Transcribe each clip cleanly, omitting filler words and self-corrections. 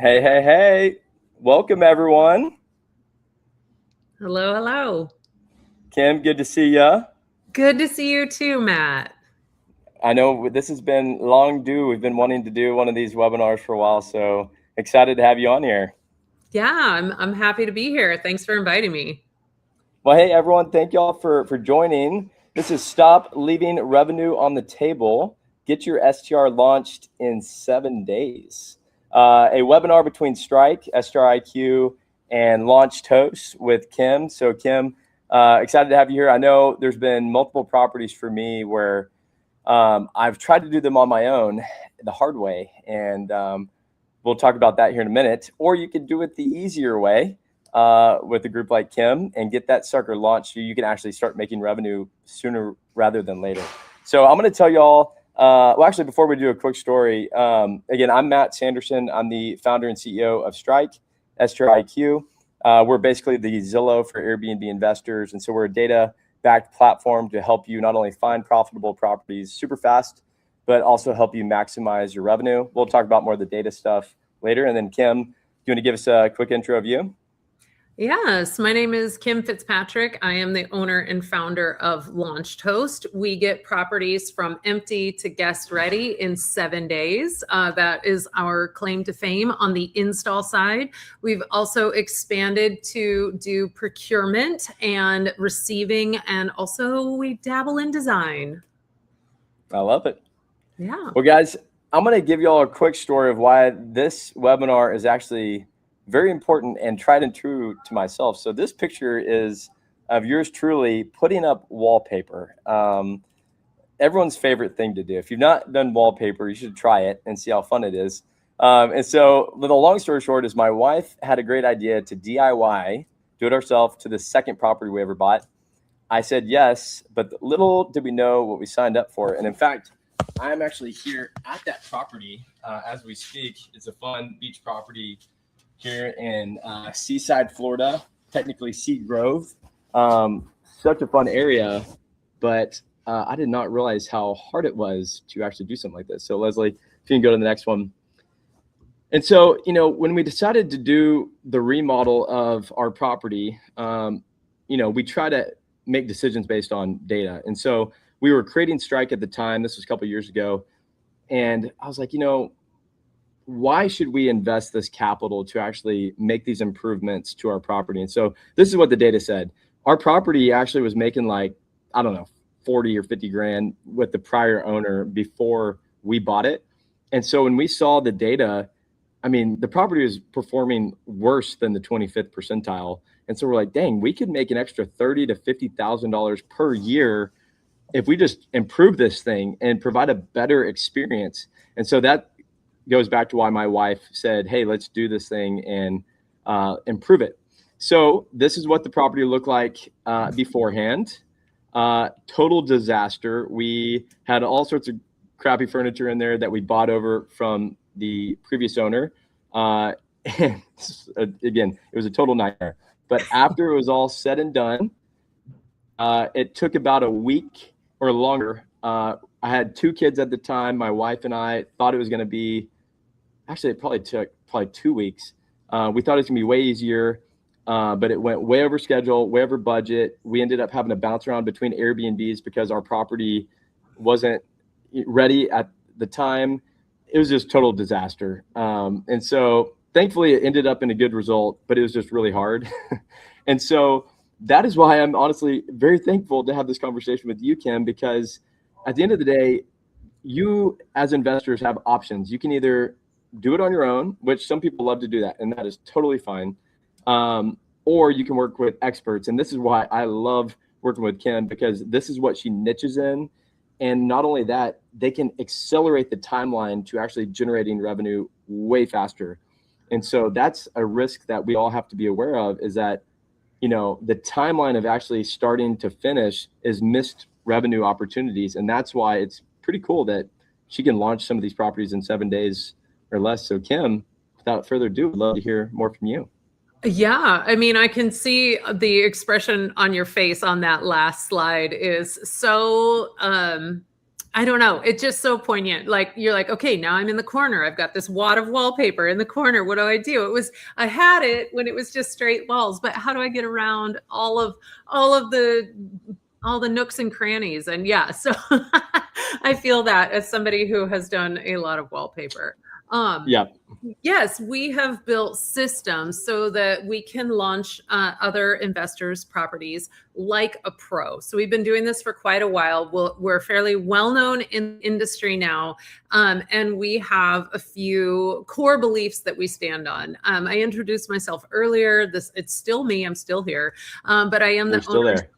Hey, hey, hey. Welcome, everyone. Hello, hello. Kim, good to see ya. Good to see you too, Matt. I know this has been long due. We've been wanting to do one of these webinars for a while, so excited to have you on here. Yeah, I'm happy to be here. Thanks for inviting me. Well, hey, everyone, thank y'all for joining. This is Stop Leaving Revenue on the Table. Get your STR launched in 7 days. A webinar between StrIQ and Launched Host with Kim. So, Kim, excited to have you here. I know there's been multiple properties for me where I've tried to do them on my own the hard way, and we'll talk about that here in a minute. Or you could do it the easier way with a group like Kim and get that sucker launched so you can actually start making revenue sooner rather than later. So I'm going to tell y'all, well, actually, before we do a quick story, again, I'm Matt Sanderson. I'm the founder and CEO of StrIQ. We're basically the Zillow for Airbnb investors. And so we're a data-backed platform to help you not only find profitable properties super fast, but also help you maximize your revenue. We'll talk about more of the data stuff later. And then Kim, do you want to give us a quick intro of you? Yes, my name is Kim Fitzpatrick. I am the owner and founder of Launched Host. We get properties from empty to guest ready in 7 days. That is our claim to fame on the install side. We've also expanded to do procurement and receiving, and also we dabble in design. I love it. Yeah. Well, guys, I'm going to give you all a quick story of why this webinar is actually very important and tried and true to myself. So this picture is of yours truly putting up wallpaper. Everyone's favorite thing to do. If you've not done wallpaper, you should try it and see how fun it is. And so the long story short is my wife had a great idea to DIY, do it ourselves, to the second property we ever bought. I said yes, but little did we know what we signed up for. And in fact, I'm actually here at that property as we speak. It's a fun beach property here in Seaside, Florida, technically Sea Grove. Such a fun area, but I did not realize how hard it was to actually do something like this. So Leslie, if you can go to the next one. And so, when we decided to do the remodel of our property, we try to make decisions based on data. And so we were creating StrIQ at the time. This was a couple of years ago. And I was like, why should we invest this capital to actually make these improvements to our property? And so this is what the data said. Our property actually was making 40 or 50 grand with the prior owner before we bought it. And so when we saw the data, the property was performing worse than the 25th percentile. And so we're like, dang, we could make an extra $30,000 to $50,000 per year if we just improve this thing and provide a better experience. And so that goes back to why my wife said, hey, let's do this thing and improve it. So this is what the property looked like beforehand. Total disaster. We had all sorts of crappy furniture in there that we bought over from the previous owner. And again, it was a total nightmare. But after it was all said and done, it took about a week or longer. I had 2 kids at the time. My wife and I thought it was going to be, actually, it probably took 2 weeks. We thought it was going to be way easier, but it went way over schedule, way over budget. We ended up having to bounce around between Airbnbs because our property wasn't ready at the time. It was just total disaster. And so thankfully it ended up in a good result, but it was just really hard. And so that is why I'm honestly very thankful to have this conversation with you, Kim, because at the end of the day, you as investors have options. You can either do it on your own, which some people love to do that, and that is totally fine. Or you can work with experts. And this is why I love working with Kim, because this is what she niches in. And not only that, they can accelerate the timeline to actually generating revenue way faster. And so that's a risk that we all have to be aware of, is that, the timeline of actually starting to finish is missed revenue opportunities. And that's why it's pretty cool that she can launch some of these properties in 7 days or less. So Kim, without further ado, I'd love to hear more from you. Yeah, I can see the expression on your face on that last slide is so I don't know. It's just so poignant. Like you're like, okay, now I'm in the corner. I've got this wad of wallpaper in the corner. What do? I had it when it was just straight walls, but how do I get around all of the nooks and crannies? And yeah, so I feel that as somebody who has done a lot of wallpaper. Yeah. Yes, we have built systems so that we can launch other investors' properties like a pro. So we've been doing this for quite a while. We're fairly well-known in the industry now, and we have a few core beliefs that we stand on. I introduced myself earlier. It's still me. I'm still here, but I am the owner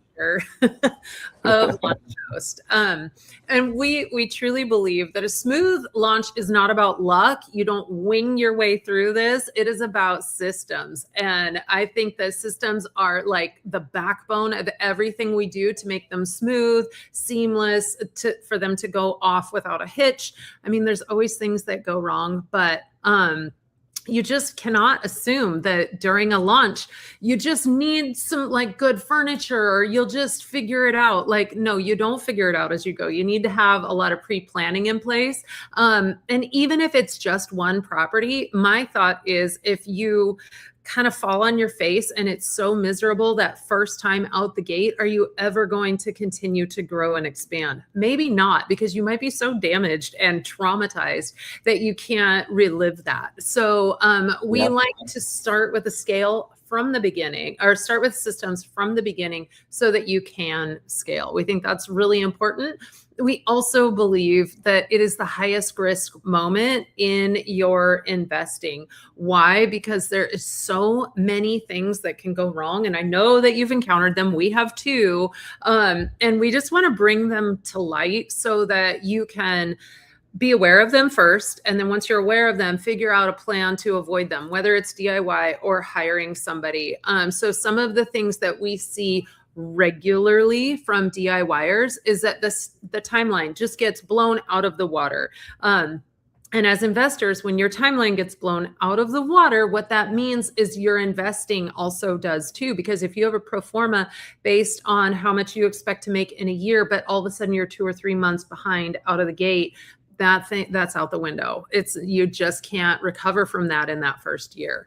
of Launched Host. And we truly believe that a smooth launch is not about luck. You don't wing your way through this. It is about systems. And I think that systems are like the backbone of everything we do to make them smooth, seamless, for them to go off without a hitch. I mean, there's always things that go wrong, but you just cannot assume that during a launch, you just need some like good furniture or you'll just figure it out. Like, no, you don't figure it out as you go. You need to have a lot of pre-planning in place. And even if it's just one property, my thought is if you kind of fall on your face and it's so miserable that first time out the gate, are you ever going to continue to grow and expand? Maybe not, because you might be so damaged and traumatized that you can't relive that. So we like to start with a scale from the beginning, or start with systems from the beginning so that you can scale. We think that's really important. We also believe that it is the highest risk moment in your investing. Why? Because there is so many things that can go wrong. And I know that you've encountered them. We have too. And we just want to bring them to light so that you can be aware of them first. And then once you're aware of them, figure out a plan to avoid them, whether it's DIY or hiring somebody. So some of the things that we see regularly from DIYers is that the timeline just gets blown out of the water. And as investors, when your timeline gets blown out of the water, what that means is your investing also does too. Because if you have a pro forma based on how much you expect to make in a year, but all of a sudden you're 2 or 3 months behind out of the gate, that's out the window. You just can't recover from that in that first year.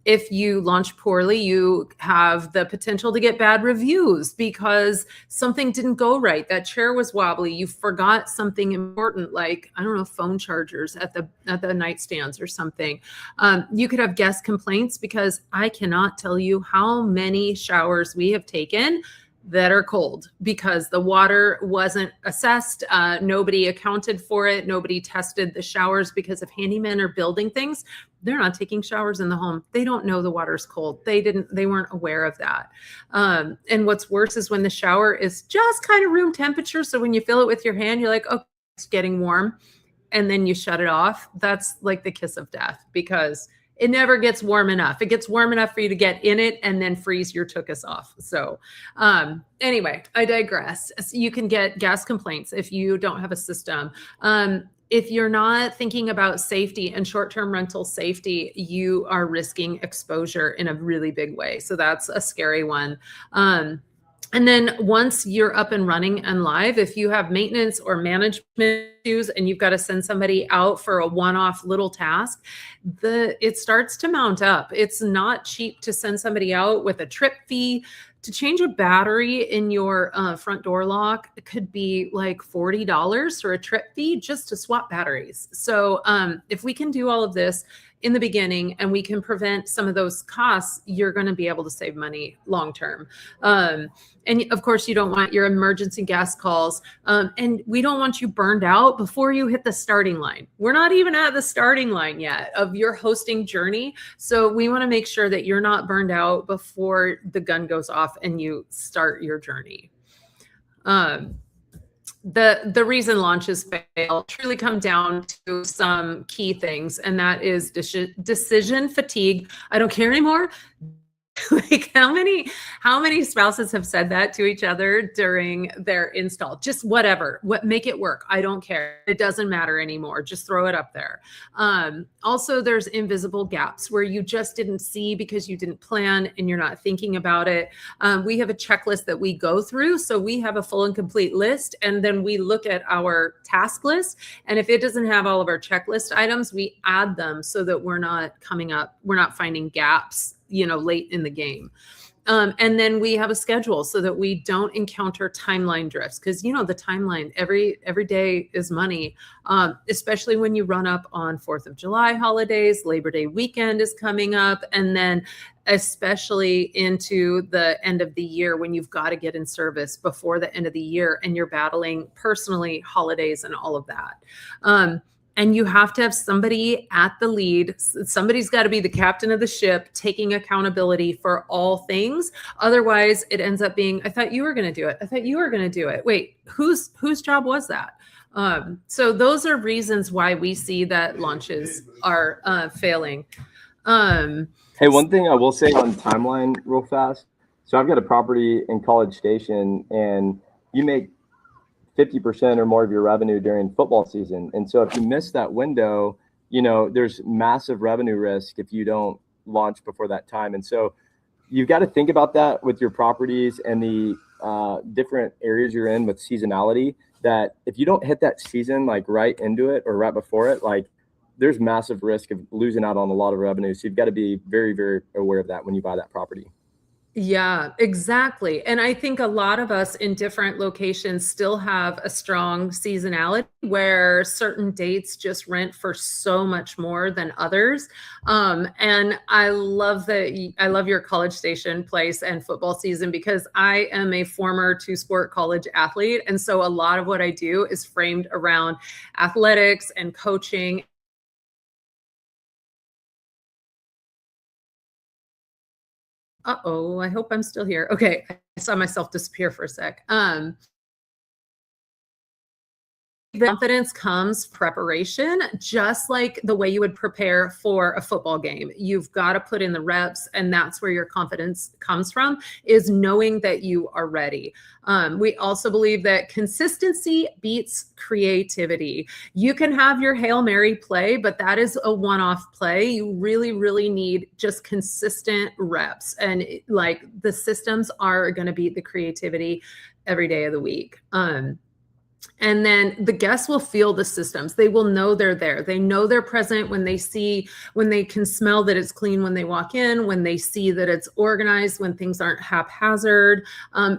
If you launch poorly, you have the potential to get bad reviews because something didn't go right. That chair was wobbly. You forgot something important, like, I don't know, phone chargers at the nightstands or something. You could have guest complaints because I cannot tell you how many showers we have taken that are cold because the water wasn't assessed. Nobody accounted for it. Nobody tested the showers because if handymen are building things, they're not taking showers in the home. They don't know the water's cold. They weren't aware of that. And what's worse is when the shower is just kind of room temperature. So when you fill it with your hand, you're like, oh, it's getting warm. And then you shut it off. That's like the kiss of death because it never gets warm enough. It gets warm enough for you to get in it and then freeze your tuchus off. So anyway, I digress. So you can get gas complaints if you don't have a system. If you're not thinking about safety and short-term rental safety, you are risking exposure in a really big way. So that's a scary one. And then once you're up and running and live, if you have maintenance or management issues and you've got to send somebody out for a one-off little task, it starts to mount up. It's not cheap to send somebody out with a trip fee. To change a battery in your front door lock, it could be like $40 for a trip fee just to swap batteries. So if we can do all of this in the beginning and we can prevent some of those costs, you're going to be able to save money long term. And of course, you don't want your emergency gas calls. And we don't want you burned out before you hit the starting line. We're not even at the starting line yet of your hosting journey. So we want to make sure that you're not burned out before the gun goes off and you start your journey. The reason launches fail truly come down to some key things, and that is decision fatigue. I don't care anymore. Like how many spouses have said that to each other during their install? Just whatever, make it work. I don't care. It doesn't matter anymore. Just throw it up there. Also, there's invisible gaps where you just didn't see because you didn't plan and you're not thinking about it. We have a checklist that we go through. So we have a full and complete list, and then we look at our task list. And if it doesn't have all of our checklist items, we add them so that we're not finding gaps, late in the game. And then we have a schedule so that we don't encounter timeline drifts, because the timeline, every day is money, especially when you run up on 4th of July holidays. Labor Day weekend is coming up, and then especially into the end of the year when you've got to get in service before the end of the year and you're battling personally holidays and all of that. And you have to have somebody at the lead. Somebody's got to be the captain of the ship, taking accountability for all things. Otherwise, it ends up being, I thought you were going to do it. I thought you were going to do it. Wait, whose job was that? So those are reasons why we see that launches are failing. Hey, one thing I will say on timeline real fast. So I've got a property in College Station, and you make 50% or more of your revenue during football season. And so if you miss that window, there's massive revenue risk if you don't launch before that time. And so you've got to think about that with your properties and the different areas you're in with seasonality, that if you don't hit that season, like right into it or right before it, like there's massive risk of losing out on a lot of revenue. So you've got to be very, very aware of that when you buy that property. Yeah, exactly. And I think a lot of us in different locations still have a strong seasonality where certain dates just rent for so much more than others. And I love your College Station place and football season, because I am a former 2-sport college athlete. And so a lot of what I do is framed around athletics and coaching. Uh-oh, I hope I'm still here. Okay, I saw myself disappear for a sec. The confidence comes preparation, just like the way you would prepare for a football game. You've got to put in the reps, and that's where your confidence comes from, is knowing that you are ready. We also believe that consistency beats creativity. You can have your Hail Mary play, but that is a one-off play. You really, really need just consistent reps. And like the systems are going to beat the creativity every day of the week. And then the guests will feel the systems. They will know they're there. They know they're present when they can smell that it's clean when they walk in, when they see that it's organized, when things aren't haphazard.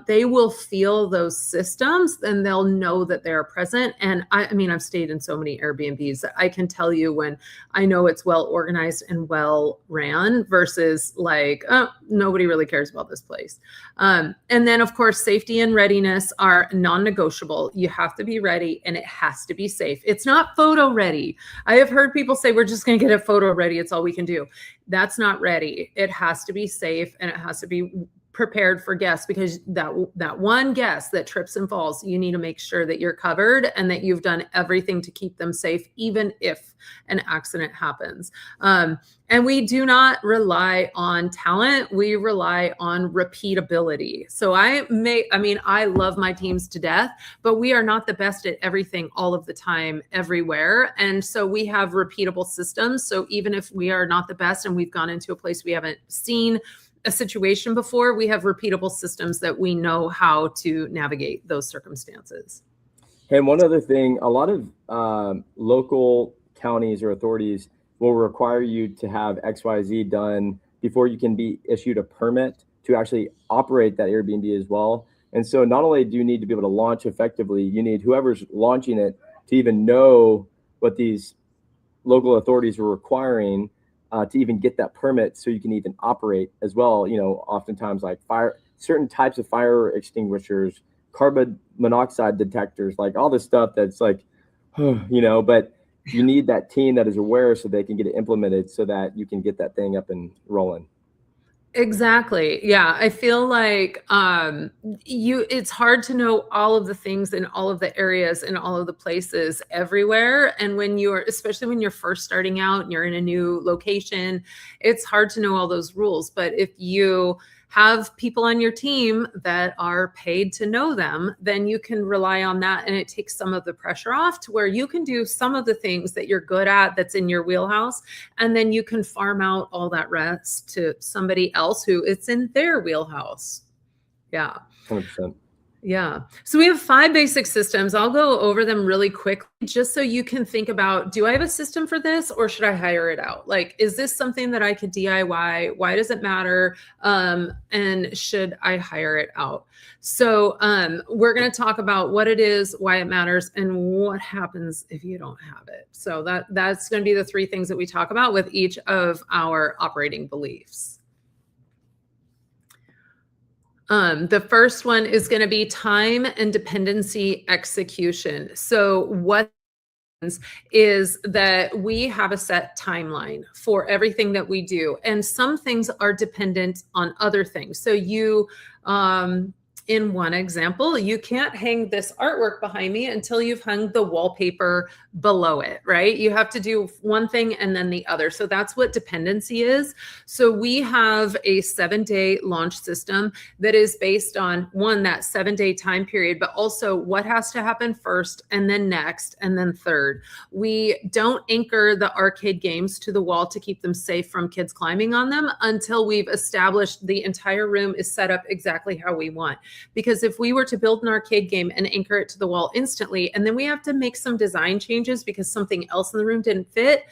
They will feel those systems, and they'll know that they're present. And I've stayed in so many Airbnbs that I can tell you when I know it's well organized and well ran versus like, oh, nobody really cares about this place. And then of course, safety and readiness are non-negotiable. You have to be ready, and it has to be safe. It's not photo ready. I have heard people say, we're just going to get it photo ready. It's all we can do. That's not ready. It has to be safe, and it has to be prepared for guests, because that one guest that trips and falls, you need to make sure that you're covered and that you've done everything to keep them safe, even if an accident happens. And we do not rely on talent. We rely on repeatability. So I love my teams to death, but we are not the best at everything all of the time, everywhere. And so we have repeatable systems. So even if we are not the best and we've gone into a place we haven't seen a situation before, we have repeatable systems that we know how to navigate those circumstances. And one other thing, a lot of local counties or authorities will require you to have XYZ done before you can be issued a permit to actually operate that Airbnb as well. And so not only do you need to be able to launch effectively, you need whoever's launching it to even know what these local authorities are requiring to even get that permit, so you can even operate as well. Oftentimes like certain types of fire extinguishers, carbon monoxide detectors, like all this stuff that's like, but you need that team that is aware so they can get it implemented so that you can get that thing up and rolling. Exactly. Yeah. I feel like it's hard to know all of the things in all of the areas and all of the places everywhere. And when especially when you're first starting out and you're in a new location, it's hard to know all those rules. But if you have people on your team that are paid to know them, then you can rely on that, and it takes some of the pressure off to where you can do some of the things that you're good at that's in your wheelhouse, and then you can farm out all that rest to somebody else who it's in their wheelhouse. Yeah. 100%. Yeah. So we have 5 basic systems. I'll go over them really quickly just so you can think about, do I have a system for this or should I hire it out? Like, is this something that I could DIY? Why does it matter? And should I hire it out? So we're going to talk about what it is, why it matters, and what happens if you don't have it. So that's going to be the 3 things that we talk about with each of our operating beliefs. The first one is going to be time and dependency execution. So what is that we have a set timeline for everything that we do, and some things are dependent on other things. So you, in one example, you can't hang this artwork behind me until you've hung the wallpaper below it, right? You have to do one thing and then the other. So that's what dependency is. So we have a 7-day launch system that is based on that 7-day time period, but also what has to happen first and then next and then third. We don't anchor the arcade games to the wall to keep them safe from kids climbing on them until we've established the entire room is set up exactly how we want. Because if we were to build an arcade game and anchor it to the wall instantly, and then we have to make some design changes because something else in the room didn't fit,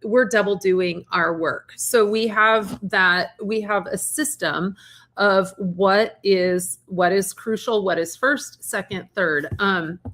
we're double doing our work. So we have a system of what is crucial, what is first, second, third.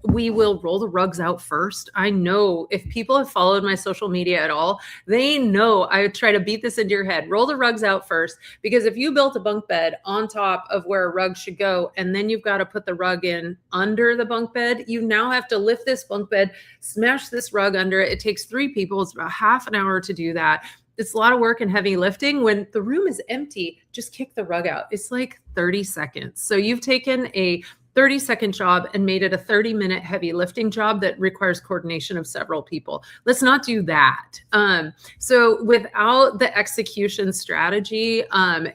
We will roll the rugs out first. I know if people have followed my social media at all, they know I try to beat this into your head. Roll the rugs out first, because if you built a bunk bed on top of where a rug should go, and then you've got to put the rug in under the bunk bed, you now have to lift this bunk bed, smash this rug under it. It takes 3 people. It's about half an hour to do that. It's a lot of work and heavy lifting. When the room is empty, just kick the rug out. It's like 30 seconds. So you've taken a 30-second job and made it a 30-minute heavy lifting job that requires coordination of several people. Let's not do that. So without the execution strategy,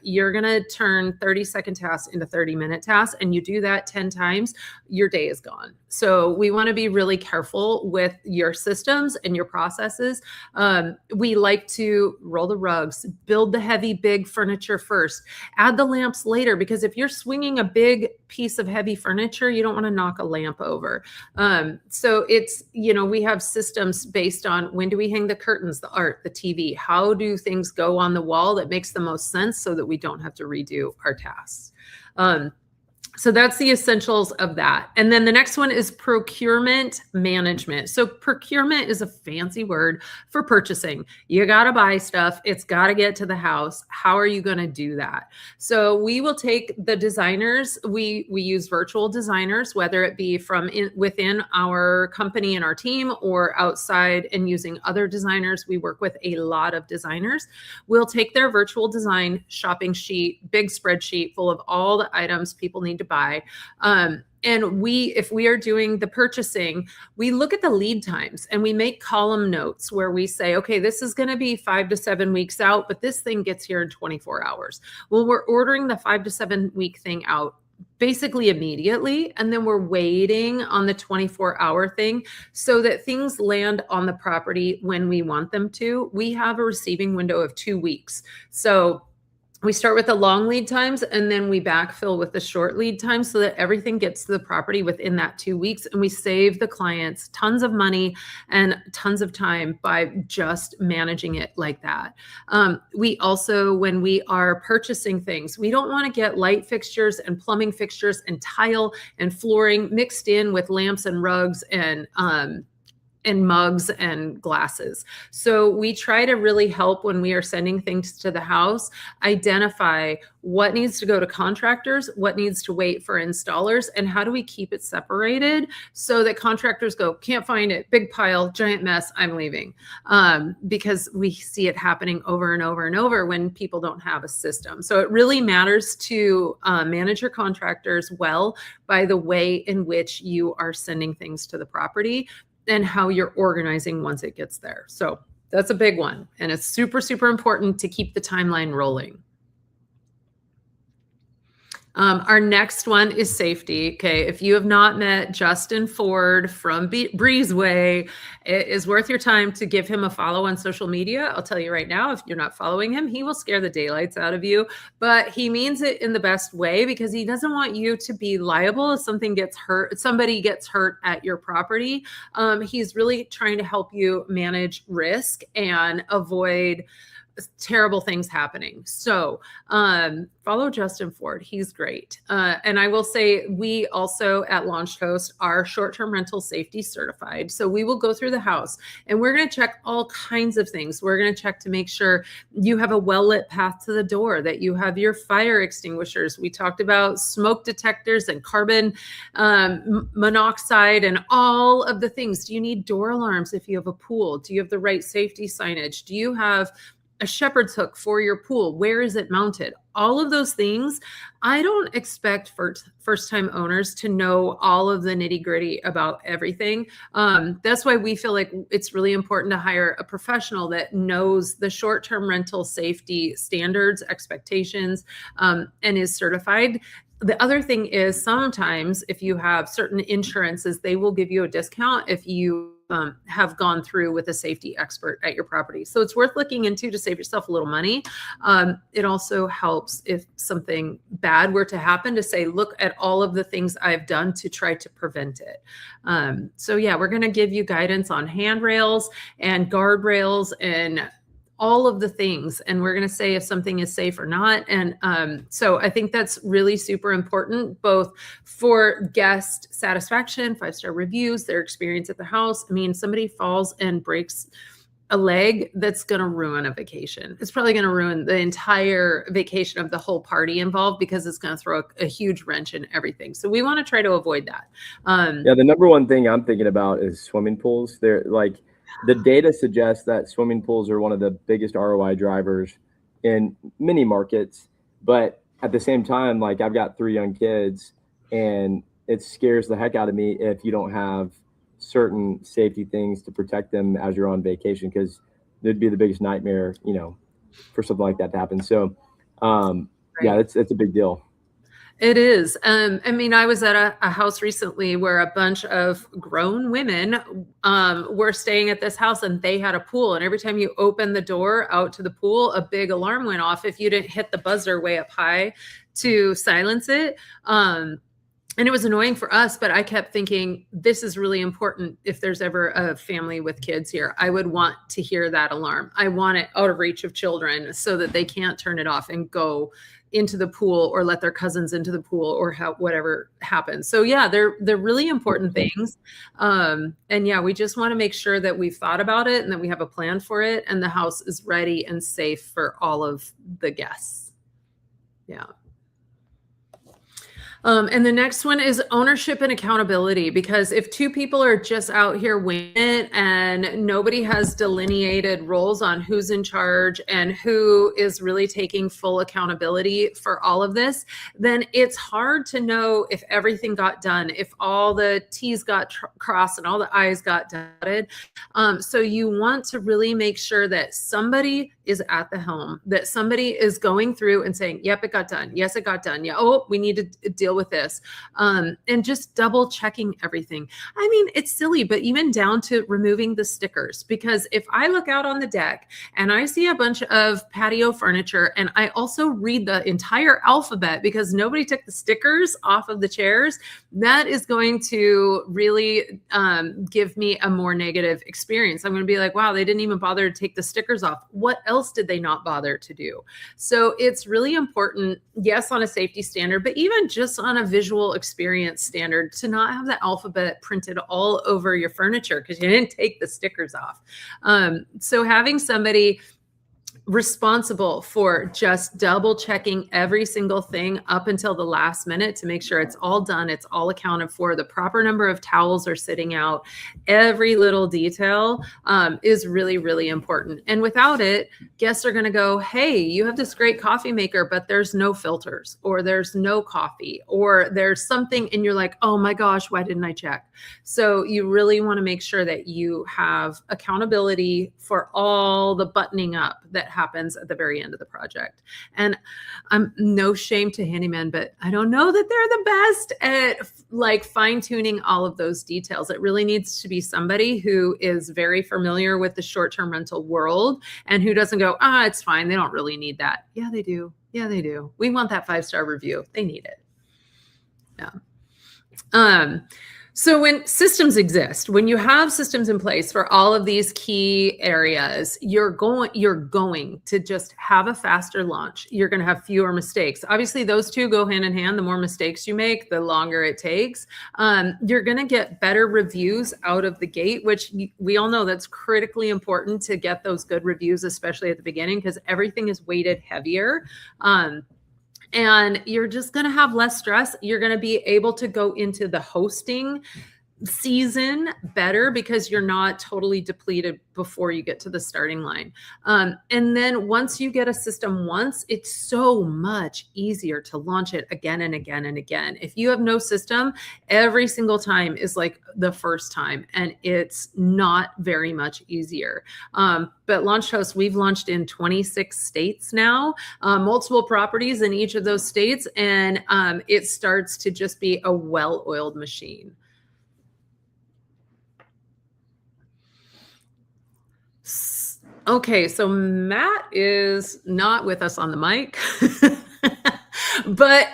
you're going to turn 30-second tasks into 30-minute tasks, and you do that 10 times, your day is gone. So we want to be really careful with your systems and your processes. We like to roll the rugs, build the heavy, big furniture first, add the lamps later, because if you're swinging a big piece of heavy furniture, you don't want to knock a lamp over. So it's, we have systems based on when do we hang the curtains, the art, the TV, how do things go on the wall that makes the most sense so that we don't have to redo our tasks. So that's the essentials of that. And then the next one is procurement management. So procurement is a fancy word for purchasing. You got to buy stuff. It's got to get to the house. How are you going to do that? So we will take the designers. We use virtual designers, whether it be from within our company and our team or outside and using other designers. We work with a lot of designers. We'll take their virtual design shopping sheet, big spreadsheet full of all the items people need to buy. And if we are doing the purchasing, we look at the lead times and we make column notes where we say, okay, this is going to be 5 to 7 weeks out, but this thing gets here in 24 hours. Well, we're ordering the 5 to 7 week thing out basically immediately. And then we're waiting on the 24-hour thing so that things land on the property when we want them to. We have a receiving window of 2 weeks. So we start with the long lead times and then we backfill with the short lead times so that everything gets to the property within that 2 weeks. And we save the clients tons of money and tons of time by just managing it like that. We also, when we are purchasing things, we don't want to get light fixtures and plumbing fixtures and tile and flooring mixed in with lamps and rugs and and mugs and glasses. So we try to really help when we are sending things to the house, identify what needs to go to contractors, what needs to wait for installers, and how do we keep it separated so that contractors go, can't find it, big pile, giant mess, I'm leaving. Because we see it happening over and over and over when people don't have a system. So it really matters to manage your contractors well by the way in which you are sending things to the property and how you're organizing once it gets there. So that's a big one. And it's super, super important to keep the timeline rolling. Our next one is safety. Okay. If you have not met Justin Ford from Breezeway, it is worth your time to give him a follow on social media. I'll tell you right now, if you're not following him, he will scare the daylights out of you, but he means it in the best way because he doesn't want you to be liable if somebody gets hurt at your property. He's really trying to help you manage risk and avoid terrible things happening. So follow Justin Ford. He's great. And I will say we also at Launched Host are short-term rental safety certified. So we will go through the house and we're going to check all kinds of things. We're going to check to make sure you have a well-lit path to the door, that you have your fire extinguishers. We talked about smoke detectors and carbon monoxide and all of the things. Do you need door alarms if you have a pool? Do you have the right safety signage? Do you have a shepherd's hook for your pool? Where is it mounted? All of those things. I don't expect first-time owners to know all of the nitty-gritty about everything. That's why we feel like it's really important to hire a professional that knows the short-term rental safety standards, expectations, and is certified. The other thing is sometimes if you have certain insurances, they will give you a discount if you have gone through with a safety expert at your property. So it's worth looking into to save yourself a little money. It also helps if something bad were to happen to say, look at all of the things I've done to try to prevent it. So yeah, we're going to give you guidance on handrails and guardrails and all of the things. And we're going to say if something is safe or not. And so I think that's really super important, both for guest satisfaction, 5-star reviews, their experience at the house. I mean, somebody falls and breaks a leg, that's going to ruin a vacation. It's probably going to ruin the entire vacation of the whole party involved because it's going to throw a huge wrench in everything. So we want to try to avoid that. Yeah, the number one thing I'm thinking about is swimming pools. They're like, the data suggests that swimming pools are one of the biggest ROI drivers in many markets. But at the same time, like I've got 3 young kids and it scares the heck out of me if you don't have certain safety things to protect them as you're on vacation, because it'd be the biggest nightmare, for something like that to happen. So yeah, it's a big deal. It is. I mean, I was at a house recently where a bunch of grown women were staying at this house and they had a pool. And every time you open the door out to the pool, a big alarm went off if you didn't hit the buzzer way up high to silence it. And it was annoying for us, but I kept thinking, this is really important. If there's ever a family with kids here, I would want to hear that alarm. I want it out of reach of children so that they can't turn it off and go into the pool or let their cousins into the pool or whatever happens. So yeah, they're really important things. And yeah, we just want to make sure that we've thought about it and that we have a plan for it and the house is ready and safe for all of the guests. Yeah. And the next one is ownership and accountability, because if 2 people are just out here winging it and nobody has delineated roles on who's in charge and who is really taking full accountability for all of this, then it's hard to know if everything got done, if all the T's got crossed and all the I's got dotted. So you want to really make sure that somebody is at the helm, that somebody is going through and saying, yep, it got done. Yes, it got done. Yeah. Oh, we need to deal with this. And just double checking everything. I mean, it's silly, but even down to removing the stickers, because if I look out on the deck and I see a bunch of patio furniture and I also read the entire alphabet because nobody took the stickers off of the chairs, that is going to really give me a more negative experience. I'm going to be like, wow, they didn't even bother to take the stickers off. What else else did they not bother to do? So it's really important, yes, on a safety standard, but even just on a visual experience standard, to not have the alphabet printed all over your furniture because you didn't take the stickers off. So having somebody responsible for just double checking every single thing up until the last minute to make sure it's all done, it's all accounted for, the proper number of towels are sitting out, every little detail is really, really important. And without it, guests are going to go, hey, you have this great coffee maker, but there's no filters, or there's no coffee, or there's something, and you're like, oh my gosh, why didn't I check? So you really want to make sure that you have accountability for all the buttoning up that happens at the very end of the project. And I'm no shame to handymen, but I don't know that they're the best at like fine tuning all of those details. It really needs to be somebody who is very familiar with the short-term rental world and who doesn't go, it's fine, they don't really need that. Yeah, they do. Yeah, they do. We want that 5-star review. They need it. Yeah. So when systems exist, when you have systems in place for all of these key areas, you're going to just have a faster launch. You're going to have fewer mistakes. Obviously, those two go hand in hand. The more mistakes you make, the longer it takes. You're going to get better reviews out of the gate, which we all know that's critically important to get those good reviews, especially at the beginning, because everything is weighted heavier. And you're just going to have less stress. You're going to be able to go into the hosting season better because you're not totally depleted before you get to the starting line. And then once you get a system once, it's so much easier to launch it again and again and again. If you have no system, every single time is like the first time, and it's not very much easier. But Launched Host, we've launched in 26 states now, multiple properties in each of those states, and it starts to just be a well-oiled machine. Okay, so Matt is not with us on the mic, but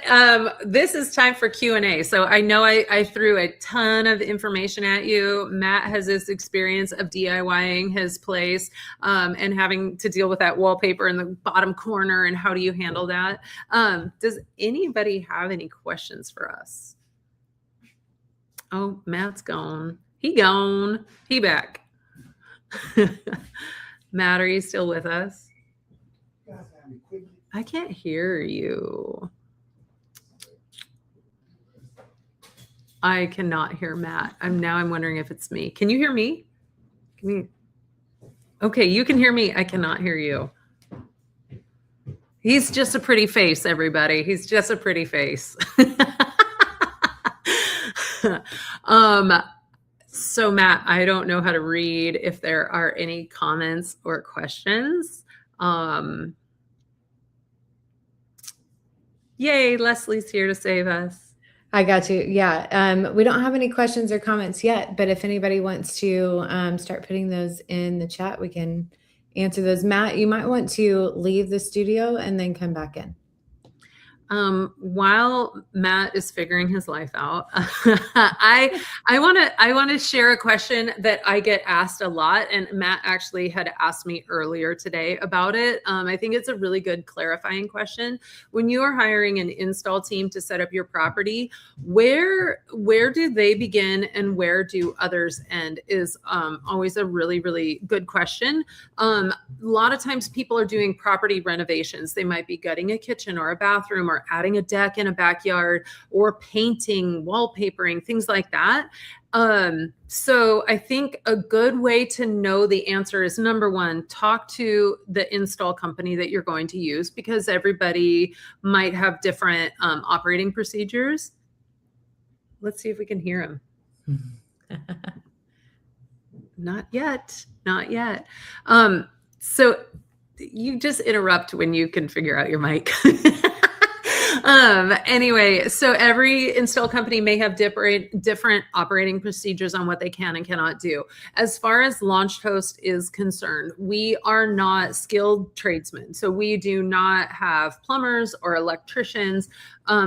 this is time for Q&A. So I know I threw a ton of information at you. Matt has this experience of DIYing his place and having to deal with that wallpaper in the bottom corner, and how do you handle that? Does anybody have any questions for us? Oh, Matt's gone. He gone. He back. Matt, are you still with us? I can't hear you. I cannot hear Matt. I'm wondering if it's me. Can you hear me? Okay, you can hear me. I cannot hear you. He's just a pretty face, everybody. He's just a pretty face. So Matt, I don't know how to read if there are any comments or questions. Yay, Leslie's here to save us. I got you. Yeah. We don't have any questions or comments yet, but if anybody wants to start putting those in the chat, we can answer those. Matt, you might want to leave the studio and then come back in. While Matt is figuring his life out, I want to share a question that I get asked a lot, and Matt actually had asked me earlier today about it. I think it's a really good clarifying question. When you are hiring an install team to set up your property, where do they begin and where do others end is always a really, really good question. A lot of times people are doing property renovations. They might be gutting a kitchen or a bathroom, or adding a deck in a backyard, or painting, wallpapering, things like that. So I think a good way to know the answer is, number one, talk to the install company that you're going to use, because everybody might have different operating procedures. Let's see if we can hear him. Not yet. Not yet. So you just interrupt when you can figure out your mic. Anyway, so every install company may have different operating procedures on what they can and cannot do. As far as Launched Host is concerned, we are not skilled tradesmen. So we do not have plumbers or electricians.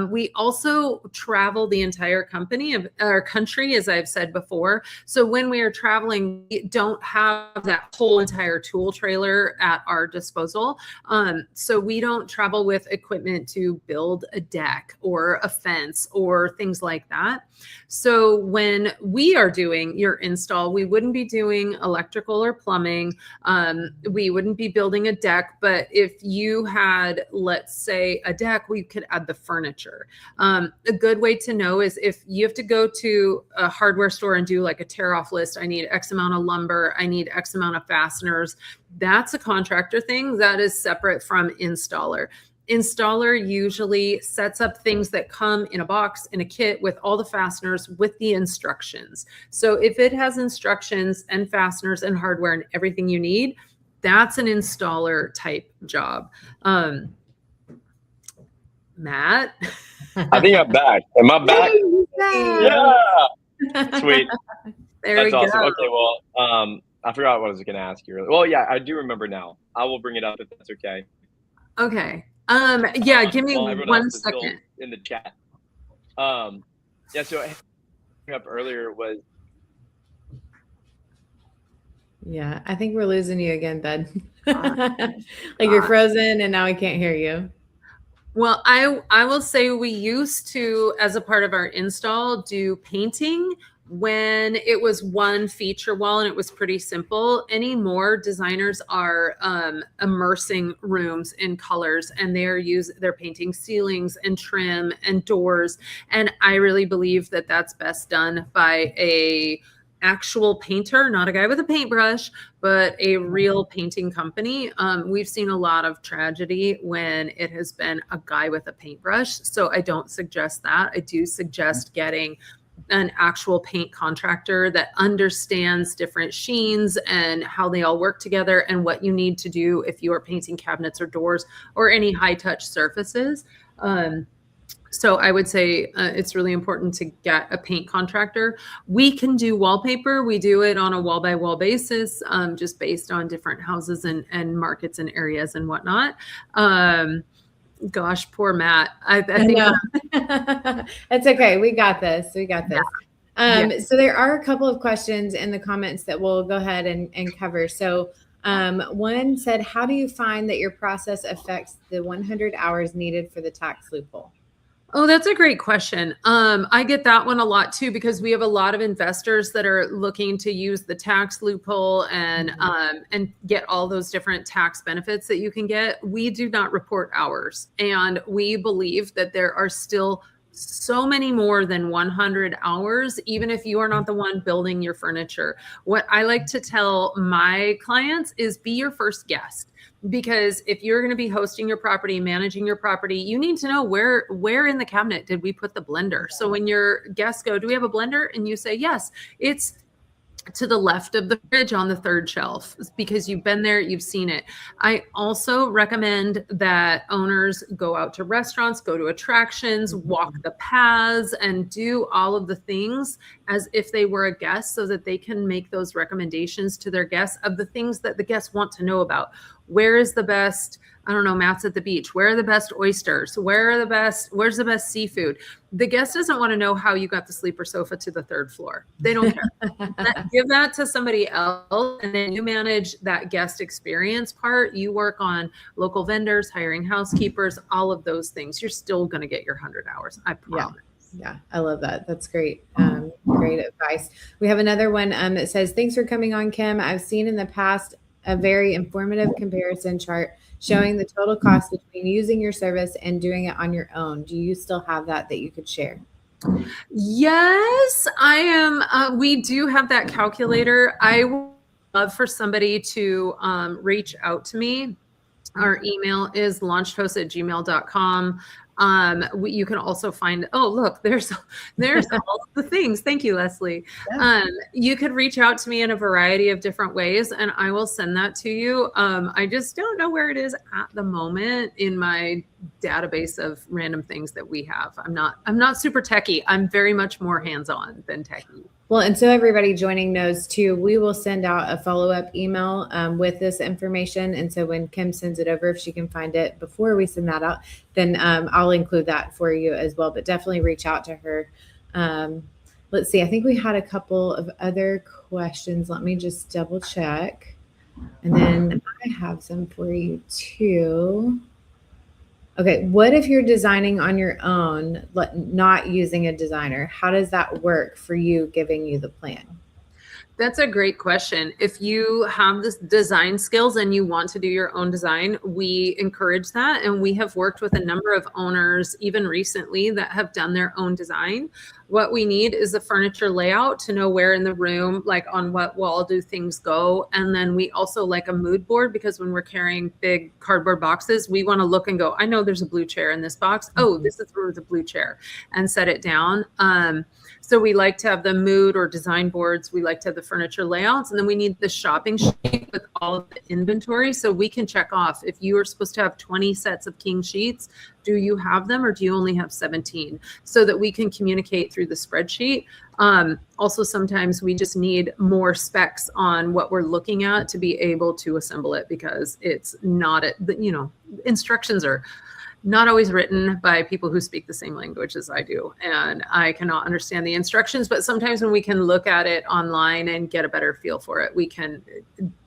We also travel the entire country, as I've said before. So when we are traveling, we don't have that whole entire tool trailer at our disposal. So we don't travel with equipment to build a deck or a fence or things like that. So when we are doing your install, we wouldn't be doing electrical or plumbing. We wouldn't be building a deck, but if you had, let's say, a deck, we could add the furniture. A good way to know is if you have to go to a hardware store and do like a tear off list, I need X amount of lumber, I need X amount of fasteners. That's a contractor thing that is separate from installer. Installer usually sets up things that come in a box, in a kit with all the fasteners with the instructions. So if it has instructions and fasteners and hardware and everything you need, that's an installer type job. Matt? I think I'm back. Am I back? Yeah. Sweet. There we That's awesome. go. Okay, well, I forgot what I was going to ask you. Well, yeah, I do remember now. I will bring it up if that's okay. Okay. Yeah, give me 1 second. In the chat. Yeah, so up earlier was. Yeah, I think we're losing you again, bud. Like you're frozen and now we can't hear you. Well, I will say we used to, as a part of our install, do painting when it was one feature wall and it was pretty simple. Anymore, designers are immersing rooms in colors, and they're painting ceilings and trim and doors. And I really believe that that's best done by a actual painter, not a guy with a paintbrush, but a real painting company. We've seen a lot of tragedy when it has been a guy with a paintbrush. So I don't suggest that. I do suggest getting an actual paint contractor that understands different sheens and how they all work together and what you need to do if you are painting cabinets or doors or any high touch surfaces. So I would say it's really important to get a paint contractor. We can do wallpaper. We do it on a wall by wall basis, just based on different houses and markets and areas and whatnot. Gosh, poor Matt. I think it's okay. We got this. We got this. Yeah. So there are a couple of questions in the comments that we'll go ahead and cover. So one said, how do you find that your process affects the 100 hours needed for the tax loophole? Oh, that's a great question. I get that one a lot too, because we have a lot of investors that are looking to use the tax loophole and get all those different tax benefits that you can get. We do not report hours, and we believe that there are still so many more than 100 hours, even if you are not the one building your furniture. What I like to tell my clients is be your first guest. Because if you're going to be hosting your property, managing your property, you need to know where in the cabinet did we put the blender. So when your guests go, do we have a blender? And you say, yes, it's to the left of the fridge on the third shelf, because you've been there, you've seen it. I also recommend that owners go out to restaurants, go to attractions, walk the paths, and do all of the things as if they were a guest, so that they can make those recommendations to their guests of the things that the guests want to know about. Where is the best, I don't know, Matt's at the beach. Where are the best oysters? Where's the best seafood? The guest doesn't want to know how you got the sleeper sofa to the third floor. They don't care. Give that to somebody else, and then you manage that guest experience part. You work on local vendors, hiring housekeepers, all of those things. You're still going to get your 100 hours. I promise. Yeah, I love that. That's great. Great advice. We have another one that says, thanks for coming on, Kim. I've seen in the past a very informative comparison chart showing the total cost between using your service and doing it on your own. Do you still have that you could share? Yes, I am. We do have that calculator. I would love for somebody to reach out to me. Our email is launchedhost@gmail.com. You can also find, oh, look, there's all the things. Thank you, Leslie. Yeah. You could reach out to me in a variety of different ways, and I will send that to you. I just don't know where it is at the moment in my database of random things that we have. I'm not super techie. I'm very much more hands-on than techie. Well, and so everybody joining knows too, we will send out a follow-up email with this information. And so when Kim sends it over, if she can find it before we send that out, then I'll include that for you as well. But definitely reach out to her. Let's see. I think we had a couple of other questions. Let me just double check. And then I have some for you too. Okay, what if you're designing on your own, not using a designer? How does that work for you, giving you the plan? That's a great question. If you have this design skills and you want to do your own design, we encourage that. And we have worked with a number of owners, even recently, that have done their own design. What we need is a furniture layout to know where in the room, like on what wall do things go. And then we also like a mood board, because when we're carrying big cardboard boxes, we want to look and go, I know there's a blue chair in this box. Oh, this is where the blue chair, and set it down. So we like to have the mood or design boards. We like to have the furniture layouts. And then we need the shopping sheet with all of the inventory. So we can check off, if you are supposed to have 20 sets of king sheets, do you have them, or do you only have 17? So that we can communicate through the spreadsheet. Also, sometimes we just need more specs on what we're looking at to be able to assemble it, because it's not, instructions are not always written by people who speak the same language as I do. And I cannot understand the instructions, but sometimes when we can look at it online and get a better feel for it, we can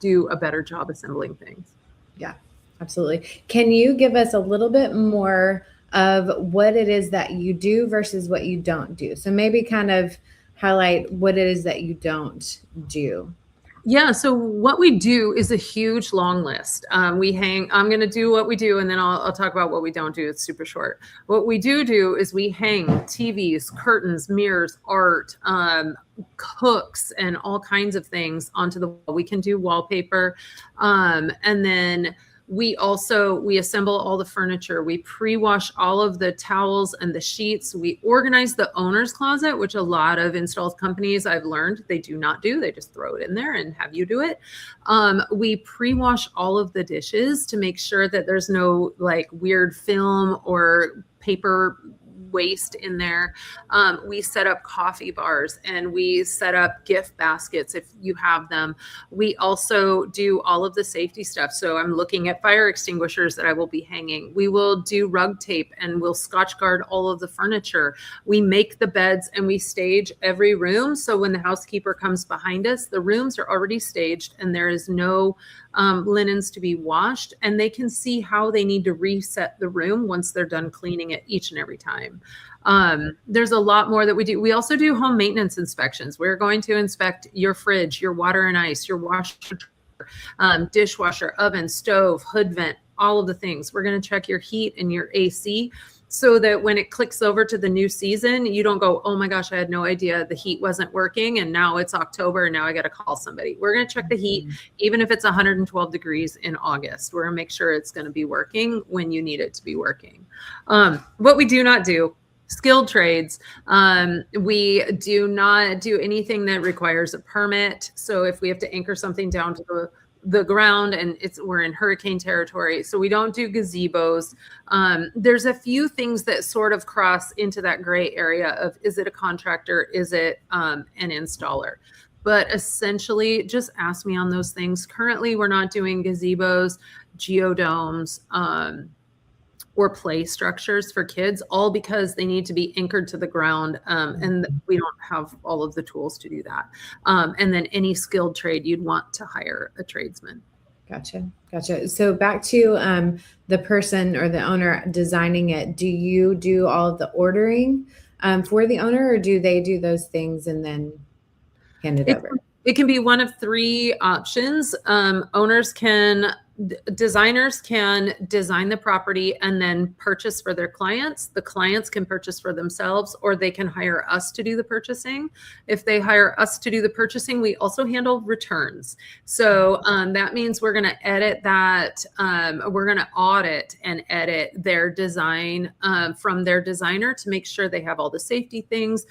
do a better job assembling things. Yeah, absolutely. Can you give us a little bit more of what it is that you do versus what you don't do? So maybe kind of highlight what it is that you don't do. Yeah. So what we do is a huge long list. I'm going to do what we do, and then I'll talk about what we don't do. It's super short. What we do is we hang TVs, curtains, mirrors, art, hooks, and all kinds of things onto the wall. We can do wallpaper. And then we assemble all the furniture. We pre-wash all of the towels and the sheets. We organize the owner's closet, which a lot of install companies, I've learned, they do not do. They just throw it in there and have you do it. We pre-wash all of the dishes to make sure that there's no like weird film or paper waste in there. We set up coffee bars, and we set up gift baskets if you have them. We also do all of the safety stuff. So I'm looking at fire extinguishers that I will be hanging. We will do rug tape, and we'll Scotch guard all of the furniture. We make the beds, and we stage every room. So when the housekeeper comes behind us, the rooms are already staged, and there is no linens to be washed, and they can see how they need to reset the room once they're done cleaning it each and every time. There's a lot more that we do. We also do home maintenance inspections. We're going to inspect your fridge, your water and ice, your washer, dishwasher, oven, stove, hood vent, all of the things. We're going to check your heat and your AC, so that when it clicks over to the new season, you don't go, oh my gosh, I had no idea the heat wasn't working, and now it's October and now I got to call somebody. We're going to check the heat, even if it's 112 degrees in August. We're going to make sure it's going to be working when you need it to be working. What we do not do, skilled trades. We do not do anything that requires a permit. So if we have to anchor something down to the ground and we're in hurricane territory, so we don't do gazebos. There's a few things that sort of cross into that gray area of, is it a contractor? Is it an installer? But essentially, just ask me on those things. Currently, we're not doing gazebos, geodomes, or play structures for kids, all because they need to be anchored to the ground, and we don't have all of the tools to do that. And then any skilled trade, you'd want to hire a tradesman. Gotcha. So back to the person or the owner designing it, do you do all of the ordering for the owner, or do they do those things and then hand it over? It can be one of three options. Designers can design the property and then purchase for their clients. The clients can purchase for themselves, or they can hire us to do the purchasing. If they hire us to do the purchasing, we also handle returns. So that means we're going to edit that. We're going to audit and edit their design from their designer to make sure they have all the safety things.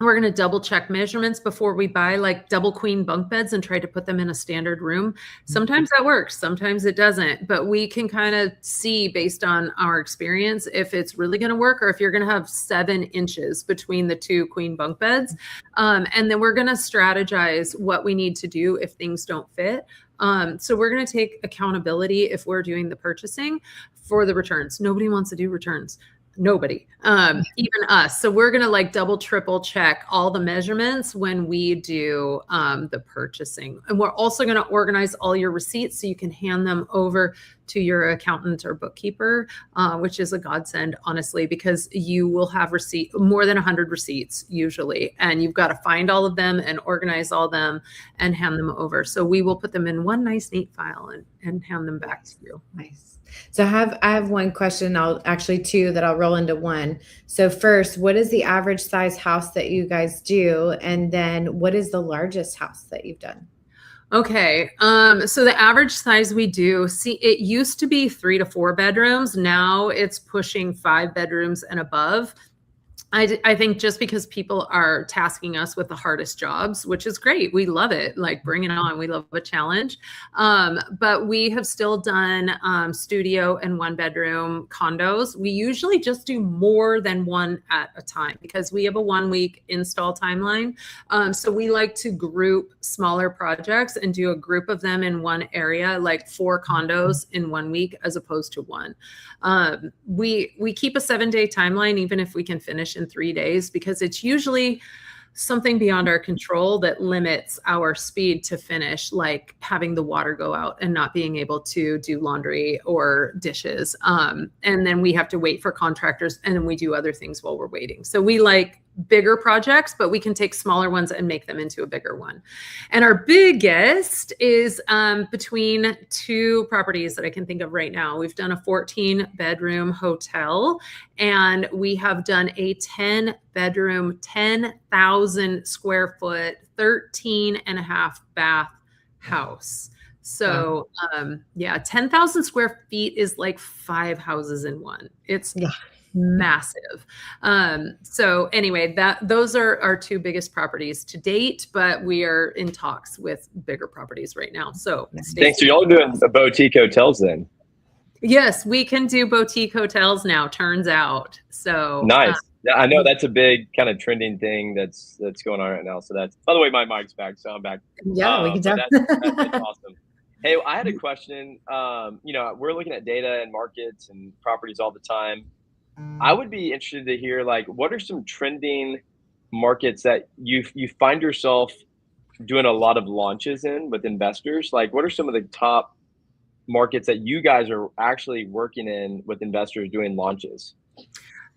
We're going to double check measurements before we buy like double queen bunk beds and try to put them in a standard room. Sometimes that works, sometimes it doesn't, but we can kind of see based on our experience if it's really going to work or if you're going to have 7 inches between the 2 queen bunk beds. And then we're going to strategize what we need to do if things don't fit. So we're going to take accountability if we're doing the purchasing for the returns. Nobody wants to do returns. Nobody, even us. So we're going to like double, triple check all the measurements when we do the purchasing. And we're also going to organize all your receipts so you can hand them over to your accountant or bookkeeper, which is a godsend, honestly, because you will have more than 100 receipts usually, and you've got to find all of them and organize all of them and hand them over. So we will put them in one nice, neat file and hand them back to you. Nice. So I have one question. I'll actually 2 that I'll roll into one. So first, what is the average size house that you guys do? And then what is the largest house that you've done? Okay. So the average size we do, see, it used to be 3 to 4 bedrooms. Now it's pushing 5 bedrooms and above. I think just because people are tasking us with the hardest jobs, which is great. We love it. Like, bring it on. We love a challenge. But we have still done studio and 1-bedroom condos. We usually just do more than one at a time because we have a 1-week install timeline. So we like to group smaller projects and do a group of them in one area, like 4 condos in 1 week as opposed to 1. We keep a 7-day timeline, even if we can finish in 3 days, because it's usually something beyond our control that limits our speed to finish, like having the water go out and not being able to do laundry or dishes. And then we have to wait for contractors, and then we do other things while we're waiting. So we like bigger projects, but we can take smaller ones and make them into a bigger one. And our biggest is between 2 properties that I can think of right now. We've done a 14-bedroom hotel, and we have done a 10-bedroom, 10,000 square foot, 13 and a half bath house. So yeah, 10,000 square feet is like 5 houses in one. It's massive. So anyway, those are our 2 biggest properties to date, but we are in talks with bigger properties right now. So thanks. So y'all are doing the boutique hotels then? Yes, we can do boutique hotels now, turns out. So nice. I know that's a big kind of trending thing that's going on right now. So that's, by the way, my mic's back, so I'm back. Yeah, we can tell. That's awesome. Hey, I had a question. We're looking at data and markets and properties all the time. I would be interested to hear, like, what are some trending markets that you find yourself doing a lot of launches in with investors? Like, what are some of the top markets that you guys are actually working in with investors doing launches?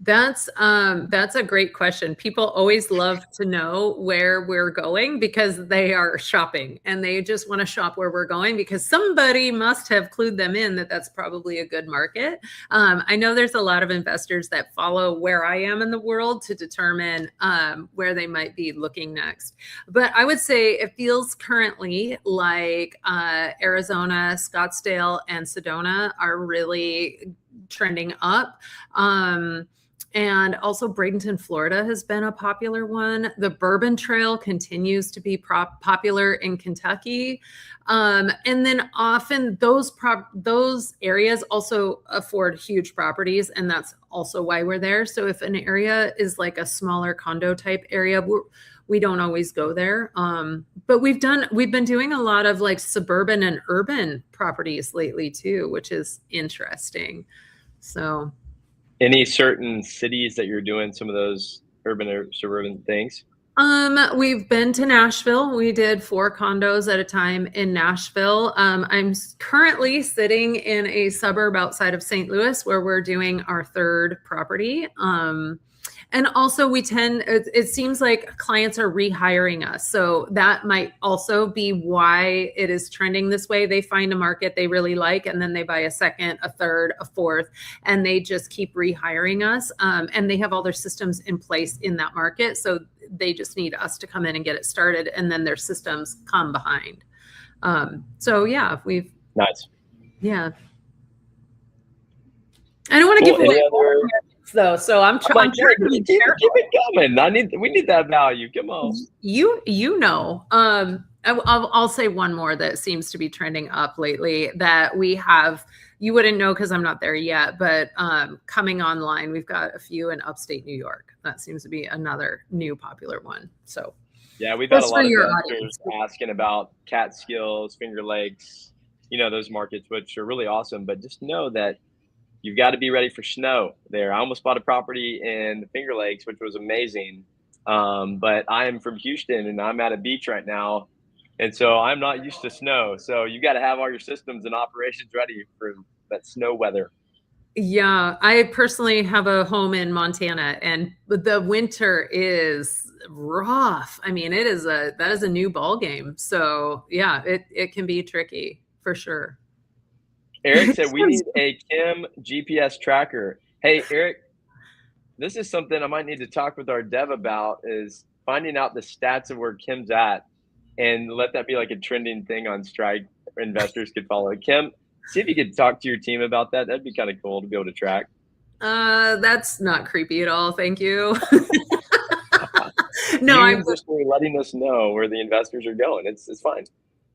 That's a great question. People always love to know where we're going because they are shopping and they just want to shop where we're going because somebody must have clued them in that that's probably a good market. I know there's a lot of investors that follow where I am in the world to determine where they might be looking next. But I would say it feels currently like Arizona, Scottsdale, and Sedona are really trending up. And also Bradenton, Florida has been a popular one. The Bourbon Trail continues to be popular in Kentucky. And then often those areas also afford huge properties, and that's also why we're there. So if an area is like a smaller condo type area, we don't always go there. But we've been doing a lot of like suburban and urban properties lately too, which is interesting. So any certain cities that you're doing some of those urban or suburban things? We've been to Nashville. We did 4 condos at a time in Nashville. I'm currently sitting in a suburb outside of St. Louis where we're doing our 3rd property. And also it seems like clients are rehiring us. So that might also be why it is trending this way. They find a market they really like, and then they buy a 2nd, a 3rd, a 4th, and they just keep rehiring us. And they have all their systems in place in that market. So they just need us to come in and get it started, and then their systems come behind. So yeah, nice. Yeah. I don't want to give away So I'm I'm like, I'm trying to be keep careful. it coming. We need that value. Come on. You know, I'll say one more that seems to be trending up lately that we have. You wouldn't know because I'm not there yet, but coming online, we've got a few in upstate New York. That seems to be another new popular one. So Yeah, we've had a just lot for of your investors audience. asking about Catskills, Finger Lakes, those markets, which are really awesome. But just know that you've got to be ready for snow there. I almost bought a property in the Finger Lakes, which was amazing. But I am from Houston and I'm at a beach right now. And so I'm not used to snow. So you got to have all your systems and operations ready for that snow weather. Yeah, I personally have a home in Montana, and the winter is rough. I mean, that is a new ball game. So yeah, it can be tricky for sure. Eric said we need a Kim GPS tracker. Hey, Eric, this is something I might need to talk with our dev about, is finding out the stats of where Kim's at and let that be like a trending thing on StrIQ. Investors could follow. Kim, see if you could talk to your team about that. That'd be kind of cool to be able to track. That's not creepy at all. Thank you. No, I'm just letting us know where the investors are going. It's fine.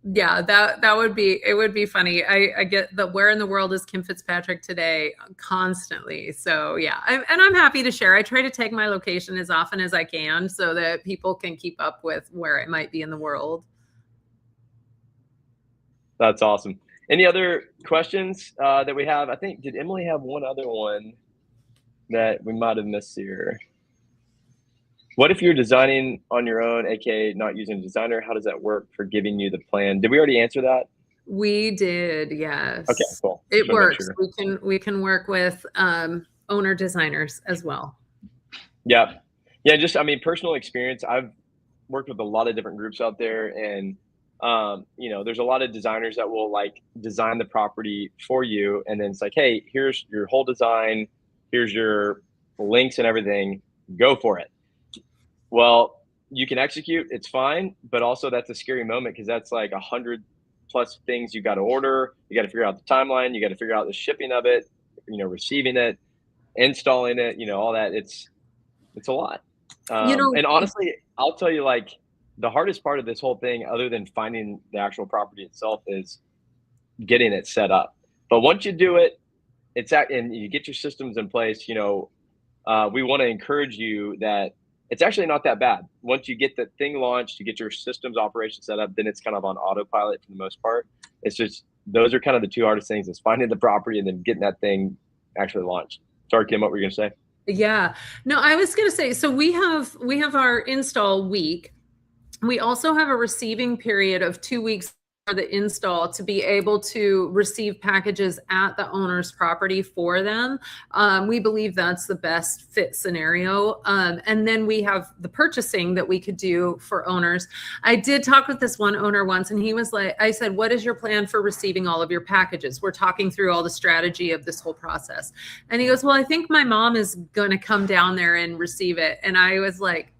Yeah, that would be, it would be funny. I get the where in the world is Kim Fitzpatrick today constantly. So yeah, I'm happy to share. I try to take my location as often as I can so that people can keep up with where it might be in the world. That's awesome. Any other questions that we have? I think, did Emily have one other one that we might have missed here? What if you're designing on your own, aka not using a designer? How does that work for giving you the plan? Did we already answer that? We did, yes. Okay, cool. It works. Sure. We can work with owner designers as well. Yeah. Just, I mean, personal experience. I've worked with a lot of different groups out there, and there's a lot of designers that will like design the property for you, and then it's like, hey, here's your whole design, here's your links and everything, go for it. Well, you can execute, it's fine, but also that's a scary moment because that's like 100+ things you got to order. You got to figure out the timeline. You got to figure out the shipping of it, receiving it, installing it, all that. It's a lot. And honestly, I'll tell you, like, the hardest part of this whole thing, other than finding the actual property itself, is getting it set up. But once you do it, and you get your systems in place, we want to encourage you that it's actually not that bad. Once you get the thing launched, you get your systems operation set up, then it's kind of on autopilot for the most part. It's just, those are kind of the two hardest things, is finding the property and then getting that thing actually launched. Sorry, Kim, what were you going to say? Yeah, no, I was going to say, so we have our install week. We also have a receiving period of 2 weeks for the install to be able to receive packages at the owner's property for them. We believe that's the best fit scenario. And then we have the purchasing that we could do for owners. I did talk with this one owner once, and he was like, I said, what is your plan for receiving all of your packages? We're talking through all the strategy of this whole process. And he goes, well, I think my mom is going to come down there and receive it. And I was like,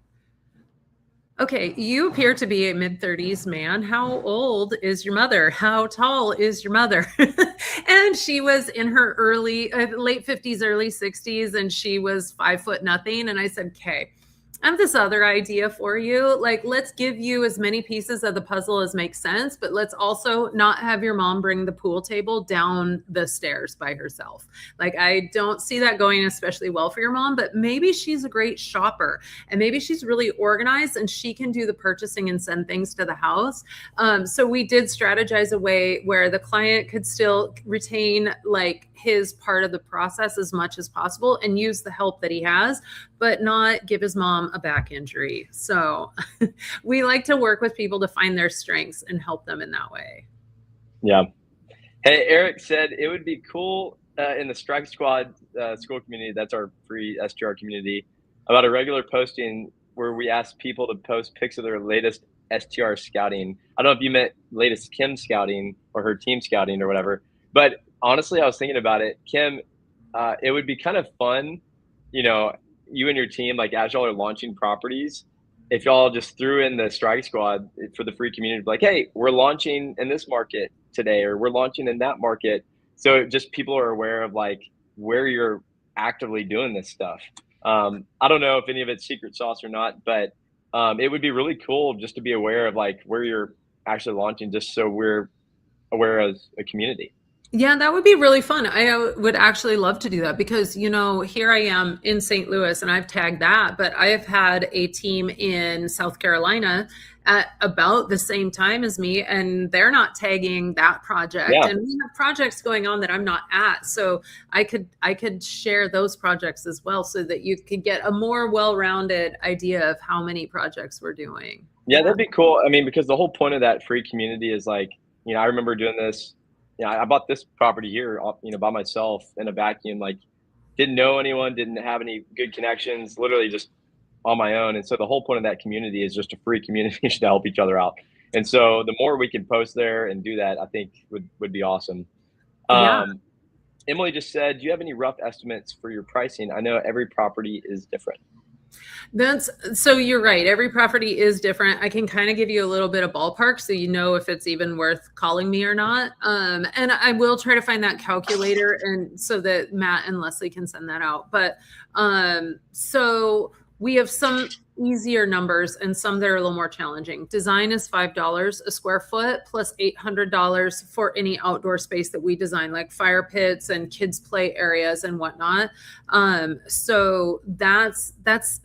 okay, you appear to be a mid-30s man. How old is your mother? How tall is your mother? And she was in her late 50s, early 60s, and she was 5 foot nothing. And I said, okay, I have this other idea for you. Like, let's give you as many pieces of the puzzle as makes sense, but let's also not have your mom bring the pool table down the stairs by herself. Like, I don't see that going especially well for your mom, but maybe she's a great shopper and maybe she's really organized and she can do the purchasing and send things to the house. So we did strategize a way where the client could still retain like his part of the process as much as possible and use the help that he has, but not give his mom a back injury. So we like to work with people to find their strengths and help them in that way. Yeah. Hey, Eric said it would be cool in the StrIQ Squad school community, that's our free STR community, about a regular posting where we ask people to post pics of their latest STR scouting. I don't know if you meant latest Kim scouting or her team scouting or whatever, but honestly, I was thinking about it, Kim, it would be kind of fun, you and your team, like as y'all are launching properties, if y'all just threw in the StrIQ Squad for the free community, like, hey, we're launching in this market today, or we're launching in that market. So just people are aware of like where you're actively doing this stuff. I don't know if any of it's secret sauce or not, but it would be really cool just to be aware of like where you're actually launching, just so we're aware as a community. Yeah, that would be really fun. I would actually love to do that because, here I am in St. Louis and I've tagged that, but I have had a team in South Carolina at about the same time as me, and they're not tagging that project. Yeah. And we have projects going on that I'm not at. So I could share those projects as well so that you could get a more well-rounded idea of how many projects we're doing. Yeah, that'd be cool. I mean, because the whole point of that free community is like, I remember doing this. I bought this property here, by myself in a vacuum, like didn't know anyone, didn't have any good connections, literally just on my own. And so the whole point of that community is just a free community to help each other out. And so the more we can post there and do that, I think would be awesome. Yeah. Emily just said, do you have any rough estimates for your pricing? I know every property is different. So you're right. Every property is different. I can kind of give you a little bit of ballpark so you know if it's even worth calling me or not. And I will try to find that calculator and so that Matt and Leslie can send that out. But so we have some easier numbers and some that are a little more challenging. Design is $5 a square foot plus $800 for any outdoor space that we design, like fire pits and kids play areas and whatnot. So that's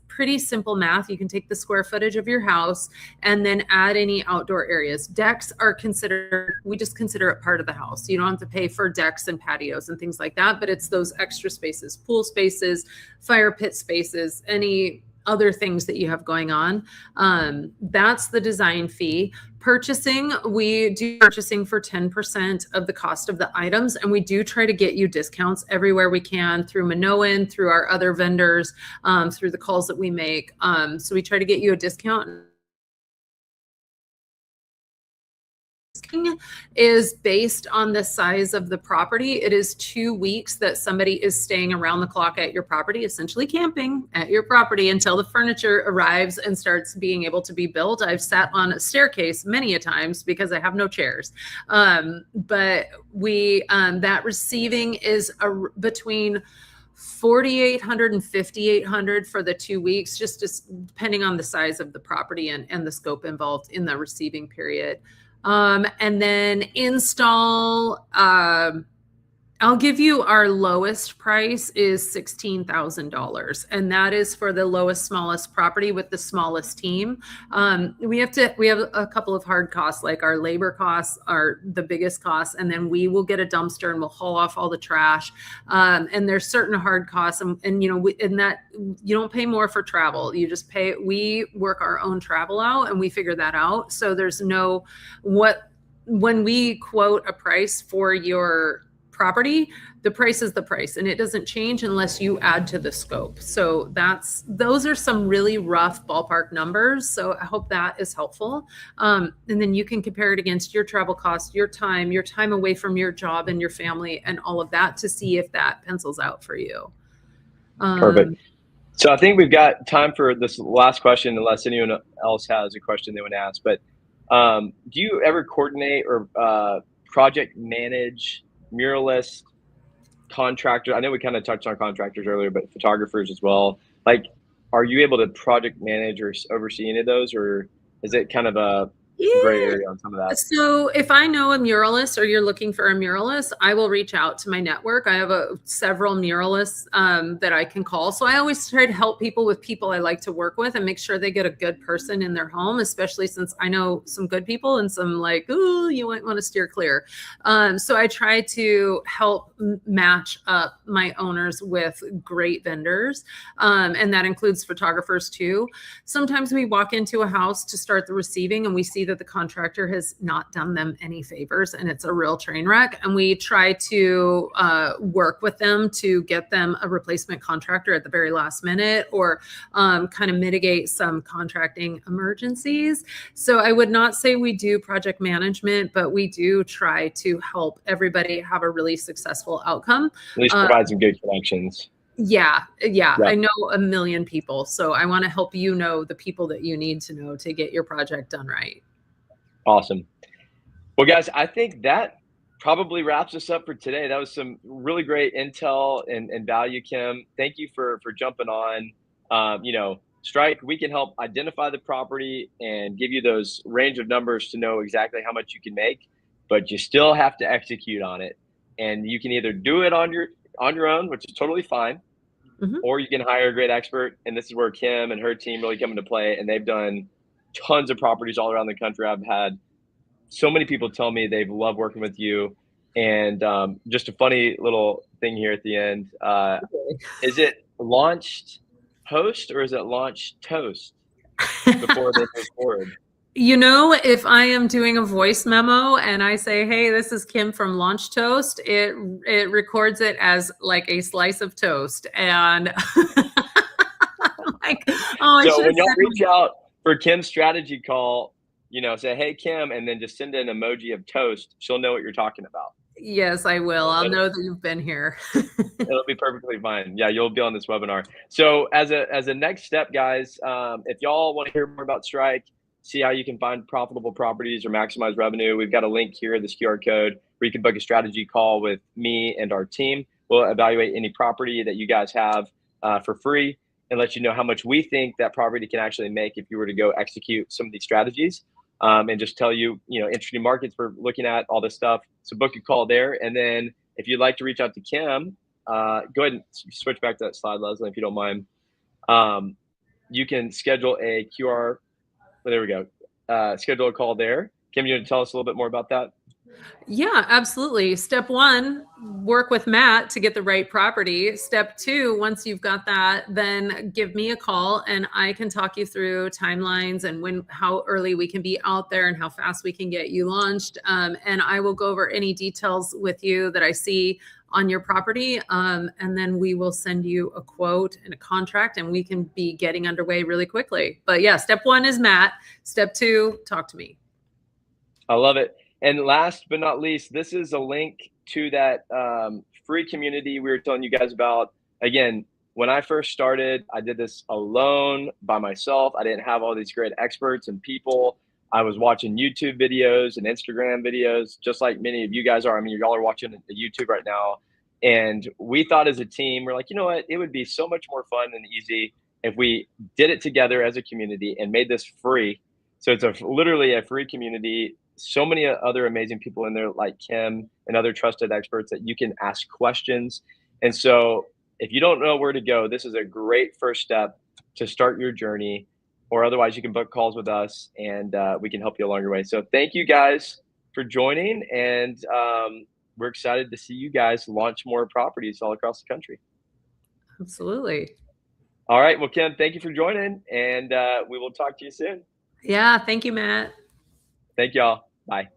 pretty simple math. You can take the square footage of your house and then add any outdoor areas. Decks are we just consider it part of the house. You don't have to pay for decks and patios and things like that, but it's those extra spaces, pool spaces, fire pit spaces, any other things that you have going on. That's the design fee. Purchasing, we do purchasing for 10% of the cost of the items, and we do try to get you discounts everywhere we can through Minoan, through our other vendors, through the calls that we make. So we try to get you a discount. Is based on the size of the property. It is 2 weeks that somebody is staying around the clock at your property, essentially camping at your property until the furniture arrives and starts being able to be built. I've sat on a staircase many a times because I have no chairs. But that receiving is between $4,800 and $5,800 for the 2 weeks, just depending on the size of the property and the scope involved in the receiving period. And then install, I'll give you our lowest price is $16,000, and that is for the lowest, smallest property with the smallest team. We have a couple of hard costs, like our labor costs are the biggest costs, and then we will get a dumpster and we'll haul off all the trash. And there's certain hard costs, and in that you don't pay more for travel. You just pay. We work our own travel out, and we figure that out. So there's when we quote a price for your property, the price is the price, and it doesn't change unless you add to the scope. So those are some really rough ballpark numbers. So I hope that is helpful. And then you can compare it against your travel costs, your time away from your job and your family and all of that to see if that pencils out for you. Perfect. So I think we've got time for this last question, unless anyone else has a question they want to ask. But do you ever coordinate or project manage muralists, contractors? I know we kind of touched on contractors earlier, but photographers as well. Like, are you able to project manage or oversee any of those, or is it kind of a gray area on some of that? So if I know a muralist or you're looking for a muralist, I will reach out to my network. I have several muralists that I can call. So I always try to help people with people I like to work with and make sure they get a good person in their home, especially since I know some good people and some like, ooh, you might want to steer clear. So I try to help match up my owners with great vendors. And that includes photographers too. Sometimes we walk into a house to start the receiving and we see that the contractor has not done them any favors and it's a real train wreck. And we try to work with them to get them a replacement contractor at the very last minute, or kind of mitigate some contracting emergencies. So I would not say we do project management, but we do try to help everybody have a really successful outcome. At least provide some good connections. Yeah. I know a million people. So I want to help you know the people that you need to know to get your project done right. Awesome. Well, guys, I think that probably wraps us up for today. That was some really great intel and value, Kim. Thank you for jumping on. You know, StrIQ, we can help identify the property and give you those range of numbers to know exactly how much you can make, but you still have to execute on it. And you can either do it on your own, which is totally fine, or you can hire a great expert. And this is where Kim and her team really come into play. And they've done tons of properties all around the country. I've had so many people tell me they've loved working with you. And just a funny little thing here at the end. Is it launched host or is it launched toast before they move forward? You know, if I am doing a voice memo and I say, "Hey, this is Kim from Launched Host," it records it as like a slice of toast, and like, oh, so when y'all reach out for Kim's strategy call, you know, say, "Hey, Kim," and then just send an emoji of toast. She'll know what you're talking about. Yes, I will. I'll know that you've been here. It'll be perfectly fine. Yeah, you'll be on this webinar. So as a next step, guys, if y'all want to hear more about StrIQ, see how you can find profitable properties or maximize revenue, we've got a link here, this QR code, where you can book a strategy call with me and our team. We'll evaluate any property that you guys have for free and let you know how much we think that property can actually make if you were to go execute some of these strategies. And just tell you, you know, interesting markets we're looking at, all this stuff. So book a call there. And then if you'd like to reach out to Kim, go ahead and switch back to that slide, Leslie, if you don't mind. You can schedule a QR. There we go. Schedule a call there. Kim, you want to tell us a little bit more about that? Yeah, absolutely. Step one, work with Matt to get the right property. Step two, once you've got that, then give me a call and I can talk you through timelines and how early we can be out there and how fast we can get you launched. And I will go over any details with you that I see on your property. And then we will send you a quote and a contract and we can be getting underway really quickly. But yeah, step one is Matt. Step two, talk to me. I love it. And last but not least, this is a link to that free community we were telling you guys about. Again, when I first started, I did this alone by myself. I didn't have all these great experts and people. I was watching YouTube videos and Instagram videos, just like many of you guys are. I mean, y'all are watching the YouTube right now. And we thought as a team, we're like, you know what? It would be so much more fun and easy if we did it together as a community and made this free. So it's literally a free community. So many other amazing people in there like Kim and other trusted experts that you can ask questions. And so if you don't know where to go, this is a great first step to start your journey, or otherwise you can book calls with us and we can help you along your way. So thank you guys for joining. And we're excited to see you guys launch more properties all across the country. Absolutely. All right. Well, Kim, thank you for joining and we will talk to you soon. Yeah. Thank you, Matt. Thank y'all. Bye.